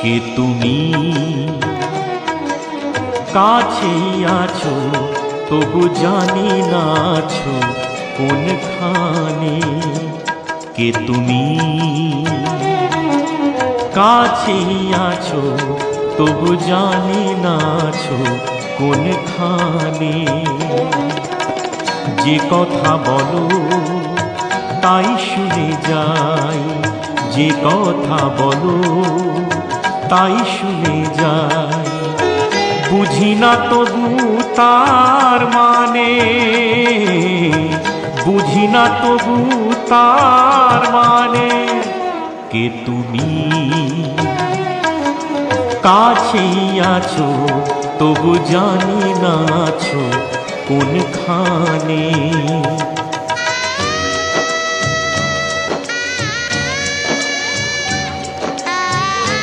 কে তুমি কাছেই আছো তবু জানি না আছো কোনখানে। কে তুমি কাছেই আছো তবু জানি না আছো কোনখানে। যে কথা বলো তাই শুনে যাই, যে কথা বলো তাই শুনে যাই। বুঝি না তবু তার মানে, বুঝি না তবু তার মানে। কে তুমি কাছেই আছো তবু জানি না আছো কোনখানে।